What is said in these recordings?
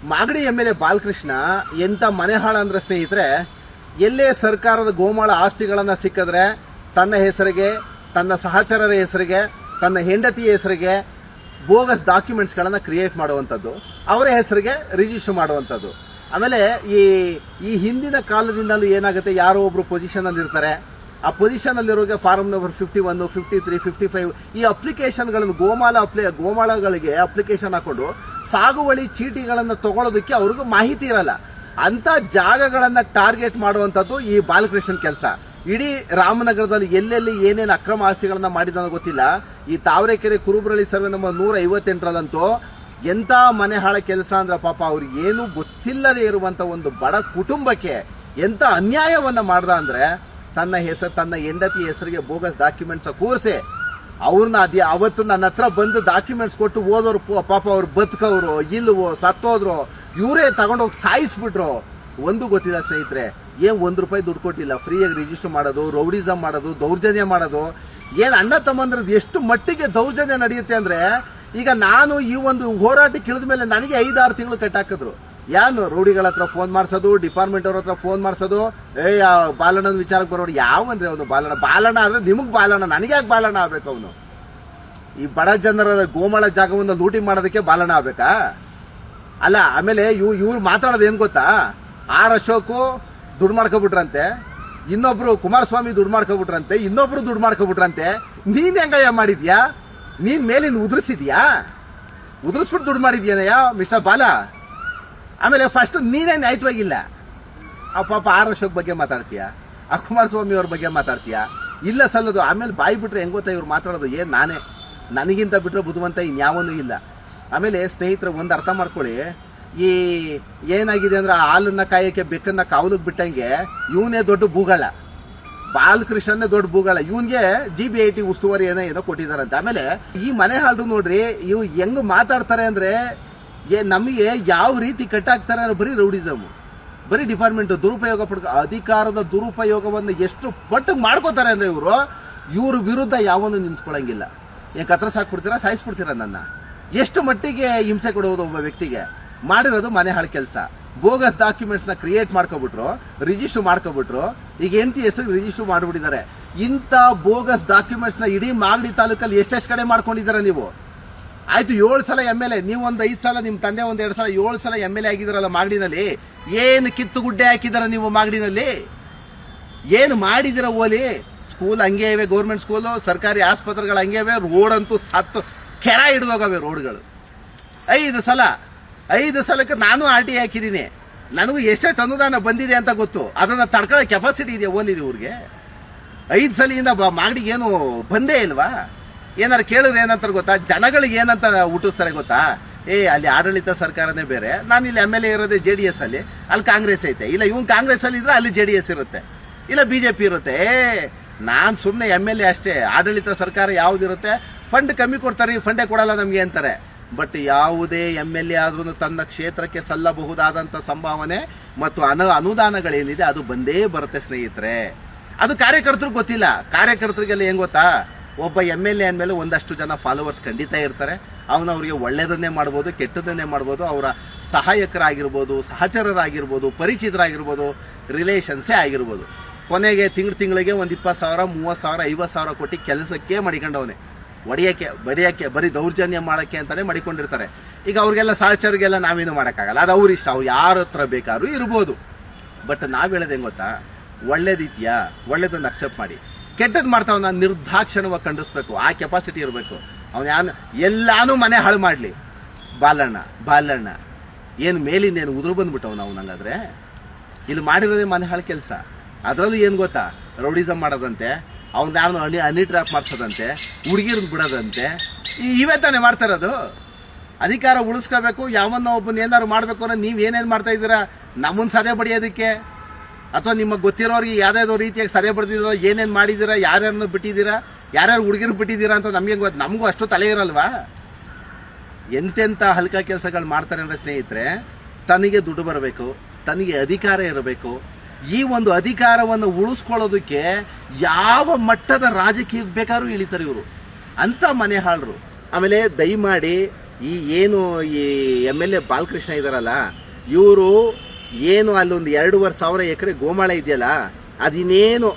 Magadi MLA Balakrishna ಎಂಥ ಮನೆ ಹಾಳ ಅಂದ್ರೆ ಸ್ನೇಹಿತರೆ, ಎಲ್ಲೇ ಸರ್ಕಾರದ ಗೋಮಾಳ ಆಸ್ತಿಗಳನ್ನು ಸಿಕ್ಕಿದ್ರೆ ತನ್ನ ಹೆಸರಿಗೆ, ತನ್ನ ಸಹಚರರ ಹೆಸರಿಗೆ, ತನ್ನ ಹೆಂಡತಿಯ ಹೆಸರಿಗೆ ಬೋಗಸ್ ಡಾಕ್ಯುಮೆಂಟ್ಸ್ಗಳನ್ನು ಕ್ರಿಯೇಟ್ ಮಾಡುವಂಥದ್ದು, ಅವರ ಹೆಸರಿಗೆ ರಿಜಿಸ್ಟರ್ ಮಾಡುವಂಥದ್ದು. ಆಮೇಲೆ ಈ ಹಿಂದಿನ ಕಾಲದಿಂದಲೂ ಏನಾಗುತ್ತೆ, ಯಾರೋ ಒಬ್ಬರು ಪೊಸಿಷನಲ್ಲಿ ಇರ್ತಾರೆ, ಆ ಪೊಸಿಷನಲ್ಲಿರೋಗೆ ಫಾರ್ಮ್ ನಂಬರ್ 51, 53, 55 ಈ ಅಪ್ಲಿಕೇಶನ್ಗಳನ್ನು ಗೋಮಾಳಗಳಿಗೆ ಅಪ್ಲಿಕೇಶನ್ ಹಾಕೊಂಡು ಸಾಗುವಳಿ ಚೀಟಿಗಳನ್ನು ತಗೊಳ್ಳೋದಕ್ಕೆ ಅವ್ರಿಗೂ ಮಾಹಿತಿ ಇರಲ್ಲ. ಅಂಥ ಜಾಗಗಳನ್ನು ಟಾರ್ಗೆಟ್ ಮಾಡುವಂಥದ್ದು ಈ ಬಾಲಕೃಷ್ಣನ್ ಕೆಲಸ. ಇಡೀ ರಾಮನಗರದಲ್ಲಿ ಎಲ್ಲೆಲ್ಲಿ ಏನೇನು ಅಕ್ರಮ ಆಸ್ತಿಗಳನ್ನು ಮಾಡಿದಾನೋ ಗೊತ್ತಿಲ್ಲ. ಈ ತಾವರೆಕೆರೆ ಕುರುಬರಳ್ಳಿ ಸರ್ವೆ ನಂಬರ್ 158ರಲ್ಲಂತೂ ಎಂಥ ಮನೆ ಹಾಳ ಕೆಲಸ ಅಂದ್ರೆ ಪಾಪ ಅವ್ರಿಗೆ ಏನೂ ಗೊತ್ತಿಲ್ಲದೆ ಇರುವಂಥ ಒಂದು ಬಡ ಕುಟುಂಬಕ್ಕೆ ಎಂಥ ಅನ್ಯಾಯವನ್ನು ಮಾಡ್ದ ಅಂದರೆ, ತನ್ನ ಹೆಂಡತಿ ಹೆಸರಿಗೆ ಬೋಗಸ್ ಡಾಕ್ಯುಮೆಂಟ್ಸ್ ಕೂರಿಸಿ ಅವ್ರನ್ನ ಅವತ್ತು ನನ್ನ ಹತ್ರ ಬಂದು ಡಾಕ್ಯುಮೆಂಟ್ಸ್ ಕೊಟ್ಟು ಓದೋರು ಪಾಪ ಅವ್ರು ಬದುಕವ್ರು ಇಲ್ವೋ ಸತ್ತೋದ್ರು, ಇವರೇ ತಗೊಂಡೋಗಿ ಸಾಯಿಸ್ಬಿಟ್ರು. ಒಂದು ಗೊತ್ತಿಲ್ಲ ಸ್ನೇಹಿತರೆ, ಏನು ₹1 ದುಡ್ಡು ಕೊಟ್ಟಿಲ್ಲ, ಫ್ರೀಯಾಗಿ ರಿಜಿಸ್ಟರ್ ಮಾಡೋದು, ರೌಡಿಸಮ್ ಮಾಡೋದು, ದೌರ್ಜನ್ಯ ಮಾಡೋದು. ಏನು ಅಣ್ಣ ತಮ್ಮಂದ್ರದ್ದು ಎಷ್ಟು ಮಟ್ಟಿಗೆ ದೌರ್ಜನ್ಯ ನಡೆಯುತ್ತೆ ಅಂದರೆ, ಈಗ ನಾನು ಈ ಒಂದು ಹೋರಾಟಕ್ಕೆ ಇಳಿದ ಮೇಲೆ ನನಗೆ 5-6 ತಿಂಗಳು ಕಟ್ಟಾಕಿದ್ರು. ಯಾನು ರೌಡಿಗಳ ಹತ್ರ ಫೋನ್ ಮಾಡಿಸೋದು, ಡಿಪಾರ್ಟ್ಮೆಂಟ್ ಅವ್ರ ಹತ್ರ ಫೋನ್ ಮಾಡಿಸೋದು, ಬಾಲಣ್ಣನ ವಿಚಾರಕ್ಕೆ ಬರೋರು ಯಾವಂದ್ರೆ ಅವನು ಬಾಲಣ್ಣ ಆದರೆ ನಿಮಗೆ ಬಾಲಣ್ಣ, ನನಗೆ ಯಾಕೆ ಬಾಲಣ್ಣ ಆಗ್ಬೇಕು ಅವನು? ಈ ಬಡ ಜನರ ಗೋಮಾಳ ಜಾಗವನ್ನು ಲೂಟಿ ಮಾಡೋದಕ್ಕೆ ಬಾಲಣ್ಣ ಆಗ್ಬೇಕಾ? ಅಲ್ಲ. ಆಮೇಲೆ ಇವ್ರು ಮಾತಾಡೋದು ಏನು ಗೊತ್ತಾ, ಅಶೋಕು ದುಡ್ಡು ಮಾಡ್ಕೊಬಿಟ್ರಂತೆ, ಇನ್ನೊಬ್ರು ಕುಮಾರಸ್ವಾಮಿ ದುಡ್ಡು ಮಾಡ್ಕೊಬಿಟ್ರಂತೆ, ಇನ್ನೊಬ್ರು ದುಡ್ಡು ಮಾಡ್ಕೊಬಿಟ್ರಂತೆ. ನೀನು ಹೆಂಗಯ್ಯ ಮಾಡಿದ್ಯಾ? ನೀನು ಮೇಲಿಂದ ಉದುರಿಸಿದ್ಯಾ? ಉದುರಿಸ್ಬಿಟ್ಟು ದುಡ್ಡು ಮಾಡಿದ್ಯಾನಯ್ಯ ಮಿಸ್ಟರ್ ಬಾಲ? ಆಮೇಲೆ ಫಸ್ಟ್ ನೀನೇ ನ್ಯಾಯವಾಗಿಲ್ಲ. ಆ ಪಾಪ ಅಶೋಕ್ ಬಗ್ಗೆ ಮಾತಾಡ್ತೀಯ, ಆ ಕುಮಾರಸ್ವಾಮಿ ಅವ್ರ ಬಗ್ಗೆ ಮಾತಾಡ್ತೀಯ, ಇಲ್ಲ ಸಲ್ಲದು. ಆಮೇಲೆ ಬಾಯಿ ಬಿಟ್ರೆ ಹೆಂಗೆ ಗೊತ್ತಾ ಇವ್ರು ಮಾತಾಡೋದು, ಏನು ನಾನೇ, ನನಗಿಂತ ಬಿಟ್ಟರೆ ಬುದ್ಧಿವಂತ ಇನ್ಯಾವನೂ ಇಲ್ಲ. ಆಮೇಲೆ ಸ್ನೇಹಿತರೆ ಒಂದು ಅರ್ಥ ಮಾಡ್ಕೊಳ್ಳಿ, ಈ ಏನಾಗಿದೆ ಅಂದರೆ ಹಾಲನ್ನು ಕಾಯೋಕ್ಕೆ ಬೆಕ್ಕನ್ನು ಕಾವಲಿಗೆ ಬಿಟ್ಟಂಗೆ ಇವನೇ ದೊಡ್ಡ ಭೂಗಳ, ಬಾಲಕೃಷ್ಣನೇ ದೊಡ್ಡ ಭೂಗಳ. ಇವನಿಗೆ GBIT ಉಸ್ತುವಾರಿ ಏನೋ ಕೊಟ್ಟಿದ್ದಾರಂತೆ. ಆಮೇಲೆ ಈ ಮನೆ ಹಾಳು ನೋಡ್ರಿ, ಇವು ಹೆಂಗೆ ಮಾತಾಡ್ತಾರೆ ಅಂದರೆ, ನಮಗೆ ಯಾವ ರೀತಿ ಕಟ್ಟಾಕ್ತಾರೆ ಅಂದ್ರೆ ಬರೀ ರೌಡಿಸಮ್, ಬರೀ ಡಿಪಾರ್ಟ್ಮೆಂಟ್ ದುರುಪಯೋಗ ಅಧಿಕಾರದ ದುರುಪಯೋಗವನ್ನು ಎಷ್ಟು ಪಟ್ಟು ಮಾಡ್ಕೋತಾರೆ ಅಂದರೆ ಇವ್ರ ವಿರುದ್ಧ ಯಾವನು ನಿಂತ್ಕೊಳ್ಳಂಗಿಲ್ಲ. ಏನು ಕತ್ರ ಸಾಕ್ಬಿಡ್ತೀರಾ, ಸಾಯಿಸ್ಬಿಡ್ತೀರಾ ನನ್ನ? ಎಷ್ಟು ಮಟ್ಟಿಗೆ ಹಿಂಸೆ ಕೊಡುವುದು ಒಬ್ಬ ವ್ಯಕ್ತಿಗೆ? ಮಾಡಿರೋದು ಮನೆ ಹಾಳು ಕೆಲಸ. ಬೋಗಸ್ ಡಾಕ್ಯುಮೆಂಟ್ಸ್ನ ಕ್ರಿಯೇಟ್ ಮಾಡ್ಕೊಬಿಟ್ರು, ರಿಜಿಸ್ಟರ್ ಮಾಡ್ಕೊಬಿಟ್ರು. ಈಗ ಎಂತಿ ಹೆಸರು ರಿಜಿಸ್ಟರ್ ಮಾಡಿಬಿಟ್ಟಿದ್ದಾರೆ. ಇಂಥ ಬೋಗಸ್ ಡಾಕ್ಯುಮೆಂಟ್ಸ್ನ ಇಡೀ ಮಾಗಡಿ ತಾಲೂಕಲ್ಲಿ ಎಷ್ಟೆಷ್ಟು ಕಡೆ ಮಾಡ್ಕೊಂಡಿದ್ದಾರೆ ನೀವು? ಆಯಿತು, 7 ಸಲ MLA, ನೀವು ಒಂದು 5 ಸಲ, ನಿಮ್ಮ ತಂದೆ ಒಂದು 2 ಸಲ, 7 ಸಲ MLA ಆಗಿದ್ದಾರಲ್ಲ ಮಾಗಡಿನಲ್ಲಿ. ಏನು ಕಿತ್ತುಗುಡ್ಡೆ ಹಾಕಿದಾರ ನೀವು ಮಾಗಡಿನಲ್ಲಿ? ಏನು ಮಾಡಿದಿರ ಓಲಿ? ಸ್ಕೂಲ್ ಹಂಗೆ ಇವೆ, ಗೌರ್ಮೆಂಟ್ ಸ್ಕೂಲು, ಸರ್ಕಾರಿ ಆಸ್ಪತ್ರೆಗಳು ಹಂಗೆ ಇವೆ, ರೋಡ್ ಅಂತೂ ಸತ್ತು ಕೆರ ಹಿಡಿದೋಗವೆ ರೋಡ್ಗಳು. 5 ಸಲಕ್ಕೆ ನಾನು RT ಹಾಕಿದ್ದೀನಿ. ನನಗೂ ಎಷ್ಟೆಷ್ಟು ಅನುದಾನ ಬಂದಿದೆ ಅಂತ ಗೊತ್ತು. ಅದನ್ನು ತಡ್ಕೊಳ್ಳೋ ಕೆಪಾಸಿಟಿ ಇದೆಯಾ ಓಲಿದೆ ಇವ್ರಿಗೆ? 5 ಸಲಿಯಿಂದ ಮಾಗಡಿಗೆ ಏನು ಬಂದೇ ಇಲ್ವಾ? ಏನಾರು ಕೇಳಿದ್ರೆ ಏನಂತಾರೆ ಗೊತ್ತಾ, ಜನಗಳಿಗೆ ಏನಂತ ಹುಟ್ಟಿಸ್ತಾರೆ ಗೊತ್ತಾ, ಅಲ್ಲಿ ಆಡಳಿತ ಸರ್ಕಾರನೇ ಬೇರೆ, ನಾನು ಇಲ್ಲಿ MLA ಇರೋದೇ JDS ಅಲ್ಲಿ ಕಾಂಗ್ರೆಸ್ ಐತೆ, ಇಲ್ಲ ಇವ್ನು ಕಾಂಗ್ರೆಸ್ ಅಲ್ಲಿ ಇದ್ರೆ ಅಲ್ಲಿ JDS ಇರುತ್ತೆ, ಇಲ್ಲ BJP ಇರುತ್ತೆ. ನಾನು ಸುಮ್ಮನೆ MLA ಅಷ್ಟೇ. ಆಡಳಿತ ಸರ್ಕಾರ ಯಾವುದಿರುತ್ತೆ, ಫಂಡ್ ಕಮ್ಮಿ ಕೊಡ್ತಾರೆ, ಫಂಡೇ ಕೊಡಲ್ಲ ನಮಗೆ ಅಂತಾರೆ. ಬಟ್ ಯಾವುದೇ MLA ಆದ್ರೂ ತನ್ನ ಕ್ಷೇತ್ರಕ್ಕೆ ಸಲ್ಲಬಹುದಾದಂಥ ಸಂಭಾವನೆ ಮತ್ತು ಅನುದಾನಗಳೇನಿದೆ ಅದು ಬಂದೇ ಬರುತ್ತೆ ಸ್ನೇಹಿತರೆ. ಅದು ಕಾರ್ಯಕರ್ತರಿಗೆ ಗೊತ್ತಿಲ್ಲ. ಕಾರ್ಯಕರ್ತರಿಗೆಲ್ಲ ಹೆಂಗೆ ಗೊತ್ತಾ, ಒಬ್ಬ MLA ಅಂದಮೇಲೆ ಒಂದಷ್ಟು ಜನ ಫಾಲೋವರ್ಸ್ ಖಂಡಿತ ಇರ್ತಾರೆ. ಅವರಿಗೆ ಒಳ್ಳೆಯದನ್ನೇ ಮಾಡ್ಬೋದು, ಕೆಟ್ಟದನ್ನೇ ಮಾಡ್ಬೋದು. ಅವರ ಸಹಾಯಕರಾಗಿರ್ಬೋದು, ಸಹಚರರಾಗಿರ್ಬೋದು, ಪರಿಚಿತರಾಗಿರ್ಬೋದು, ರಿಲೇಷನ್ಸೇ ಆಗಿರ್ಬೋದು. ಕೊನೆಗೆ ತಿಂಗಳಿಗೆ ಒಂದು 20,000, 30,000, 50,000 ಕೊಟ್ಟು ಕೆಲಸಕ್ಕೆ ಮಡಿಕೊಂಡವನೇ. ಬಡಿಯೋಕ್ಕೆ ಬರೀ ದೌರ್ಜನ್ಯ ಮಾಡೋಕ್ಕೆ ಅಂತಲೇ ಮಡಿಕೊಂಡಿರ್ತಾರೆ. ಈಗ ಅವ್ರಿಗೆಲ್ಲ ಸಹಚರಿಗೆಲ್ಲ ನಾವೇನು ಮಾಡೋಕ್ಕಾಗಲ್ಲ, ಅದು ಅವ್ರ ಇಷ್ಟ, ಅವ್ರು ಯಾರ ಹತ್ರ ಬೇಕಾದ್ರೂ ಇರ್ಬೋದು. ಬಟ್ ನಾವು ಹೇಳೋದು ಹೆಂಗೆ ಗೊತ್ತಾ, ಒಳ್ಳೇದಿದೆಯಾ ಒಳ್ಳೇದನ್ನು ಅಕ್ಸೆಪ್ಟ್ ಮಾಡಿ, ಕೆಟ್ಟದ್ದು ಮಾಡ್ತಾವನ್ನ ನಿರ್ದಾಕ್ಷಿಣ್ಯವಾಗಿ ಖಂಡಿಸ್ಬೇಕು. ಆ ಕೆಪಾಸಿಟಿ ಇರಬೇಕು. ಅವನು ಎಲ್ಲಾನು ಮನೆ ಹಾಳು ಮಾಡಲಿ. ಬಾಲಣ್ಣ ಏನು ಮೇಲಿಂದ ಏನು ಉದುರು ಬಂದ್ಬಿಟ್ಟವ್ ನಾವು ನಂಗಾದ್ರೆ. ಇಲ್ಲಿ ಮಾಡಿರೋದೇ ಮನೆ ಹಾಳು ಕೆಲಸ. ಅದರಲ್ಲೂ ಏನು ಗೊತ್ತಾ, ರೌಡಿಸಮ್ ಮಾಡೋದಂತೆ, ಅವ್ನು ಯಾರು ಹನಿ ಟ್ರ್ಯಾಪ್ ಮಾಡಿಸೋದಂತೆ, ಹುಡುಗಿರನ್ನ ಬಿಡೋದಂತೆ, ಇವೇ ತಾನೇ ಮಾಡ್ತಾ ಇರೋದು. ಅಧಿಕಾರ ಉಳಿಸ್ಕೋಬೇಕು, ಯಾವನ್ನ ಒಬ್ಬನ ಏನಾದ್ರು ಮಾಡಬೇಕು ಅಂದ್ರೆ ನೀವು ಏನೇನು ಮಾಡ್ತಾ ಇದ್ದೀರಾ? ನಮ್ಮನ್ನು ಸದೆ ಬಡಿಯೋದಕ್ಕೆ, ಅಥವಾ ನಿಮಗೆ ಗೊತ್ತಿರೋರಿಗೆ ಯಾವುದಾದ್ರು ರೀತಿಯಾಗಿ ಸದೆ ಬಡ್ದಿರೋ, ಏನೇನು ಮಾಡಿದ್ದೀರಾ, ಯಾರ್ಯಾರನ್ನು ಬಿಟ್ಟಿದ್ದೀರಾ, ಯಾರ್ಯಾರು ಹುಡುಗಿರು ಬಿಟ್ಟಿದ್ದೀರಾ ಅಂತ ನಮಗೆ ಗೊತ್ತು. ನಮಗೂ ಅಷ್ಟು ತಲೆ ಇರಲ್ವಾ? ಎಂತೆಂಥ ಹಲ್ಕ ಕೆಲಸಗಳು ಮಾಡ್ತಾರೆ ಅಂದರೆ ಸ್ನೇಹಿತರೆ, ತನಗೆ ದುಡ್ಡು ಬರಬೇಕು, ತನಗೆ ಅಧಿಕಾರ ಇರಬೇಕು. ಈ ಒಂದು ಅಧಿಕಾರವನ್ನು ಉಳಿಸ್ಕೊಳ್ಳೋದಕ್ಕೆ ಯಾವ ಮಟ್ಟದ ರಾಜಕೀಯಕ್ಕೆ ಬೇಕಾದ್ರೂ ಇಳಿತಾರೆ ಇವರು, ಅಂಥ ಮನೆ ಹಾಳರು. ಆಮೇಲೆ ದಯಮಾಡಿ ಈ ಏನು ಈ ಎಮ್ ಎಲ್ ಎ ಬಾಲಕೃಷ್ಣ ಇದ್ದಾರಲ್ಲ, ಇವರು ಏನು ಅಲ್ಲೊಂದು 2,500 ಎಕರೆ ಗೋಮಾಳ ಇದೆಯಲ್ಲ, ಅದಿನ್ನೇನು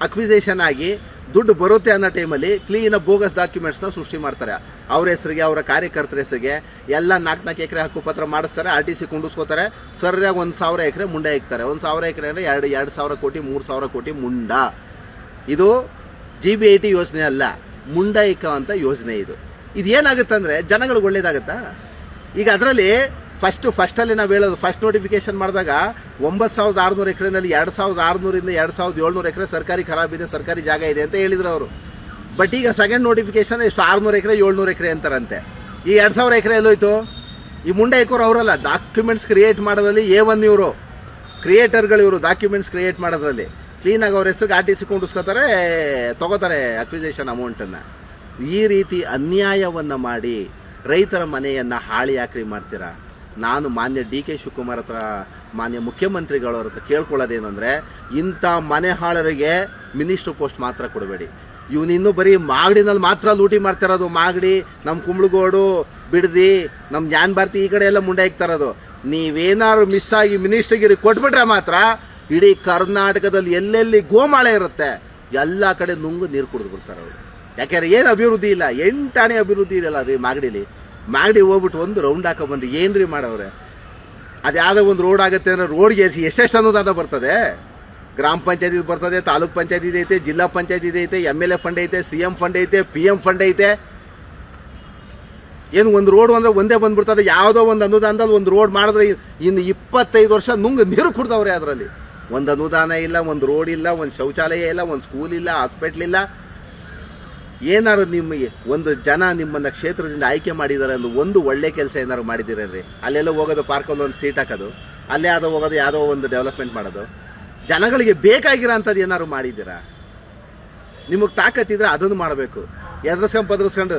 ಅಕ್ವಿಸೇಷನ್ ಆಗಿ ದುಡ್ಡು ಬರುತ್ತೆ ಅನ್ನೋ ಟೈಮಲ್ಲಿ ಕ್ಲೀನಾಗಿ ಬೋಗಸ್ ಡಾಕ್ಯುಮೆಂಟ್ಸ್ನ ಸೃಷ್ಟಿ ಮಾಡ್ತಾರೆ. ಅವ್ರ ಹೆಸರಿಗೆ, ಅವರ ಕಾರ್ಯಕರ್ತರ ಹೆಸರಿಗೆ ಎಲ್ಲ 4 ಎಕರೆ ಹಕ್ಕುಪತ್ರ ಮಾಡಿಸ್ತಾರೆ, RTC ಕುಂಡಿಸ್ಕೋತಾರೆ, ಸರಿಯಾಗಿ 1,000 ಎಕರೆ ಮುಂಡ ಇಕ್ತಾರೆ. 1,000 ಎಕರೆ ಅಂದರೆ 2,000 ಕೋಟಿ 3,000 ಕೋಟಿ ಮುಂಡ. ಇದು GBIT ಯೋಜನೆ ಅಲ್ಲ, ಮುಂಡ ಇಕ್ಕೋ ಅಂತ ಯೋಜನೆ ಇದು. ಇದೇನಾಗುತ್ತೆ ಅಂದರೆ ಜನಗಳಿಗೆ ಒಳ್ಳೇದಾಗುತ್ತಾ? ಈಗ ಅದರಲ್ಲಿ ಫಸ್ಟಲ್ಲಿ ನಾವು ಹೇಳೋದು, ಫಸ್ಟ್ ನೋಟಿಫಿಕೇಶನ್ ಮಾಡಿದಾಗ 9,600 ಎಕರೆನಲ್ಲಿ 2,600ಇಂದ 2,700 ಎಕರೆ ಸರ್ಕಾರಿ ಖರಾಬಿದೆ, ಸರ್ಕಾರಿ ಜಾಗ ಇದೆ ಅಂತ ಹೇಳಿದ್ರು ಅವರು. ಬಟ್ ಈಗ ಸೆಕೆಂಡ್ ನೋಟಿಫಿಕೇಶನ್ 600 ಎಕರೆ 700 ಎಕರೆ ಅಂತಾರಂತೆ. ಈ 2,000 ಎಕರೆ ಎಲ್ಲೋಯ್ತು? ಈ ಮುಂಡೆ ಇಕ್ಕೋರು ಅವರಲ್ಲ, ಡಾಕ್ಯುಮೆಂಟ್ಸ್ ಕ್ರಿಯೇಟ್ ಮಾಡೋದ್ರಲ್ಲಿ A1 ಇವರು ಕ್ರಿಯೇಟರ್ಗಳು, ಇವರು ಡಾಕ್ಯುಮೆಂಟ್ಸ್ ಕ್ರಿಯೇಟ್ ಮಾಡೋದ್ರಲ್ಲಿ ಕ್ಲೀನಾಗಿ ಅವ್ರ ಹೆಸರಿಗೆ RTC ಕುಂಡಿಸ್ಕೋತಾರೆ, ತೊಗೋತಾರೆ ಅಕ್ವಿಸೇಷನ್ ಅಮೌಂಟನ್ನು. ಈ ರೀತಿ ಅನ್ಯಾಯವನ್ನು ಮಾಡಿ ರೈತರ ಮನೆಯನ್ನು ಹಾಳಿ ಯಾಕ್ರಿ ಮಾಡ್ತೀರಾ? ನಾನು ಮಾನ್ಯ DK ಶಿವಕುಮಾರ್ ಹತ್ರ, ಮಾನ್ಯ ಮುಖ್ಯಮಂತ್ರಿಗಳವ್ರ ಹತ್ರ ಕೇಳ್ಕೊಳ್ಳೋದೇನೆಂದರೆ, ಇಂಥ ಮನೆ ಹಾಳರಿಗೆ ಮಿನಿಸ್ಟ್ರ್ ಪೋಸ್ಟ್ ಮಾತ್ರ ಕೊಡಬೇಡಿ. ಇವನಿನ್ನೂ ಬರೀ ಮಾಗಡಿನಲ್ಲಿ ಮಾತ್ರ ಲೂಟಿ ಮಾಡ್ತಿರೋದು. ಮಾಗಡಿ, ನಮ್ಮ ಕುಂಬ್ಳಗೋಡು, ಬಿಡದಿ, ನಮ್ಮ ಜ್ಞಾನ ಭಾರತಿ ಈ ಕಡೆ ಎಲ್ಲ ಮುಂಡೆ ಇಕ್ತಾರೋದು. ನೀವೇನಾದ್ರು ಮಿಸ್ ಆಗಿ ಮಿನಿಸ್ಟ್ರಿಗೆ ಕೊಟ್ಬಿಟ್ರೆ ಮಾತ್ರ ಇಡೀ ಕರ್ನಾಟಕದಲ್ಲಿ ಎಲ್ಲೆಲ್ಲಿ ಗೋಮಾಳೆ ಇರುತ್ತೆ ಎಲ್ಲ ಕಡೆ ನುಂಗು ನೀರು ಕುಡಿದು ಬಿಡ್ತಾರೆ ಅವರು. ಯಾಕೆಂದ್ರೆ ಏನು ಅಭಿವೃದ್ಧಿ ಇಲ್ಲ, 8 ಆಣೆ ಅಭಿವೃದ್ಧಿ ಇದೆಯಲ್ಲ ರೀ ಮಾಗಡಿಲಿ. ಮಾಗಡಿ ಹೋಗ್ಬಿಟ್ಟು ಒಂದು ರೌಂಡ್ ಹಾಕೊಂಬಂದು ಏನು ರೀ ಮಾಡವ್ರೆ? ಅದು ಯಾವುದೋ ಒಂದು ರೋಡ್ ಆಗುತ್ತೆ ಅಂದರೆ ರೋಡ್ಗೆ ಎಷ್ಟೆಷ್ಟು ಅನುದಾನ ಬರ್ತದೆ? ಗ್ರಾಮ ಪಂಚಾಯತಿ ಬರ್ತದೆ, ತಾಲೂಕ್ ಪಂಚಾಯತಿ ಐತೆ, ಜಿಲ್ಲಾ ಪಂಚಾಯತಿ ಐತೆ, MLA ಫಂಡ್ ಐತೆ, CM ಫಂಡ್ ಐತೆ, PM ಫಂಡ್ ಐತೆ. ಏನು ಒಂದು ರೋಡ್ ಅಂದರೆ ಒಂದೇ ಬಂದ್ಬಿಡ್ತದೆ. ಯಾವುದೋ ಒಂದು ಅನುದಾನದಲ್ಲಿ ಒಂದು ರೋಡ್ ಮಾಡಿದ್ರೆ ಇನ್ನು 25 ವರ್ಷ ನುಂಗು ನೀರು ಕುಡ್ದವ್ರೆ. ಅದರಲ್ಲಿ ಒಂದು ಅನುದಾನ ಇಲ್ಲ, ಒಂದು ರೋಡ್ ಇಲ್ಲ, ಒಂದು ಶೌಚಾಲಯ ಇಲ್ಲ, ಒಂದು ಸ್ಕೂಲ್ ಇಲ್ಲ, ಹಾಸ್ಪಿಟ್ಲ್ ಇಲ್ಲ. ಏನಾದ್ರು ನಿಮಗೆ ಒಂದು ಜನ ನಿಮ್ಮನ್ನು ಕ್ಷೇತ್ರದಿಂದ ಆಯ್ಕೆ ಮಾಡಿದ್ದಾರೆ ಅಂದ್ರೆ ಒಂದು ಒಳ್ಳೆ ಕೆಲಸ ಏನಾದ್ರು ಮಾಡಿದ್ದೀರಿ? ಅಲ್ಲೆಲ್ಲ ಹೋಗೋದು, ಪಾರ್ಕಲ್ಲಿ ಒಂದು ಸೀಟ್ ಹಾಕೋದು, ಅಲ್ಲೇ ಯಾವುದೋ ಹೋಗೋದು, ಯಾವುದೋ ಒಂದು ಡೆವಲಪ್ಮೆಂಟ್ ಮಾಡೋದು, ಜನಗಳಿಗೆ ಬೇಕಾಗಿರೋ ಅಂಥದ್ದು ಏನಾದ್ರು ಮಾಡಿದ್ದೀರಾ? ನಿಮಗೆ ತಾಕತ್ತಿದ್ರೆ ಅದನ್ನು ಮಾಡಬೇಕು. ಎದುರಿಸ್ಕೊಂಡು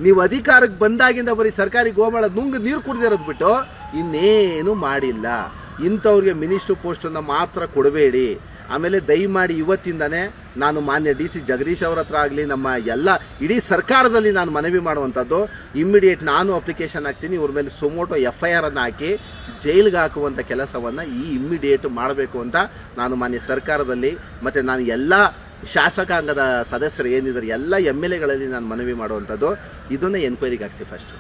ನೀವು ಅಧಿಕಾರಕ್ಕೆ ಬಂದಾಗಿಂದ ಬರೀ ಸರ್ಕಾರಿ ಗೋಮಾಳ ನುಂಗು ನೀರು ಕುಡ್ದಿರೋದು ಬಿಟ್ಟು ಇನ್ನೇನು ಮಾಡಿಲ್ಲ. ಇಂಥವ್ರಿಗೆ ಮಿನಿಸ್ಟ್ರ್ ಪೋಸ್ಟನ್ನು ಮಾತ್ರ ಕೊಡಬೇಡಿ. ಆಮೇಲೆ ದಯಮಾಡಿ ಇವತ್ತಿಂದನೇ ನಾನು ಮಾನ್ಯ DC ಜಗದೀಶ್ ಅವ್ರ ಹತ್ರ ಆಗಲಿ, ನಮ್ಮ ಎಲ್ಲ ಇಡೀ ಸರ್ಕಾರದಲ್ಲಿ ನಾನು ಮನವಿ ಮಾಡುವಂಥದ್ದು, ಇಮ್ಮಿಡಿಯೇಟ್ ನಾನು ಅಪ್ಲಿಕೇಶನ್ ಹಾಕ್ತೀನಿ, ಇವ್ರ ಮೇಲೆ ಸುಮೋಟೋ FIR ಅನ್ನು ಹಾಕಿ ಜೈಲಿಗೆ ಹಾಕುವಂಥ ಕೆಲಸವನ್ನು ಇಮ್ಮಿಡಿಯೇಟ್ ಮಾಡಬೇಕು ಅಂತ ನಾನು ಮಾನ್ಯ ಸರ್ಕಾರದಲ್ಲಿ ಮತ್ತು ನಾನು ಎಲ್ಲ ಶಾಸಕಾಂಗದ ಸದಸ್ಯರು ಏನಿದ್ದಾರೆ ಎಲ್ಲ MLAಗಳಲ್ಲಿ ನಾನು ಮನವಿ ಮಾಡುವಂಥದ್ದು. ಇದನ್ನೇ ಎನ್ಕ್ವೈರಿಗೆ ಹಾಕ್ಸಿ ಫಸ್ಟ್.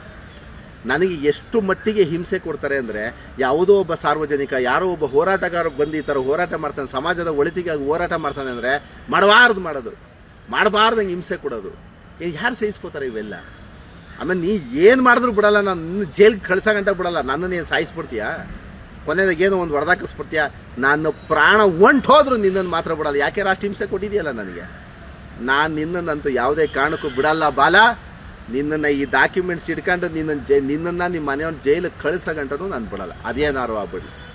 ನನಗೆ ಎಷ್ಟು ಮಟ್ಟಿಗೆ ಹಿಂಸೆ ಕೊಡ್ತಾರೆ ಅಂದರೆ, ಯಾವುದೋ ಒಬ್ಬ ಸಾರ್ವಜನಿಕ, ಯಾರೋ ಒಬ್ಬ ಹೋರಾಟಗಾರ ಬಂದು ಈ ಥರ ಹೋರಾಟ ಮಾಡ್ತಾನೆ, ಸಮಾಜದ ಒಳಿತಿಗಾಗಿ ಹೋರಾಟ ಮಾಡ್ತಾನೆ ಅಂದರೆ ಮಾಡಬಾರ್ದಂಗೆ ಹಿಂಸೆ ಕೊಡೋದು. ಯಾರು ಸಹಿಸ್ಕೋತಾರೆ ಇವೆಲ್ಲ? ಆಮೇಲೆ ನೀ ಏನು ಮಾಡಿದ್ರು ಬಿಡಲ್ಲ, ನಾನು ಜೈಲಿಗೆ ಕಳ್ಸೋಗಂಟ ಬಿಡಲ್ಲ. ನನ್ನನ್ನು ಏನು ಸಾಯಿಸ್ಬಿಡ್ತೀಯಾ? ಕೊನೆದಾಗ ಏನೋ ಒಂದು ಹೊಡೆದಾಕಿಸ್ಬಿಡ್ತೀಯಾ? ನಾನು ಪ್ರಾಣ ಹೋದ್ರು ನಿನ್ನನ್ನು ಮಾತ್ರ ಬಿಡಲ್ಲ. ಯಾಕೆ ಅಷ್ಟು ಹಿಂಸೆ ಕೊಟ್ಟಿದೆಯಲ್ಲ ನನಗೆ. ನಾನು ನಿನ್ನನ್ನಂತೂ ಯಾವುದೇ ಕಾರಣಕ್ಕೂ ಬಿಡಲ್ಲ ಬಾಲ. ನಿನ್ನನ್ನು ಈ ಡಾಕ್ಯುಮೆಂಟ್ಸ್ ಇಟ್ಕೊಂಡು ನಿನ್ನನ್ನು ನಿಮ್ಮ ಮನೆಯವ್ನ ಜೈಲಿಗೆ ಕಳಿಸೋ ಗಂಟನೂ ನಾನು ಬಿಡಲ್ಲ. ಅದೇನಾರು ಆಗ್ಬಿಡ್ಲಿ.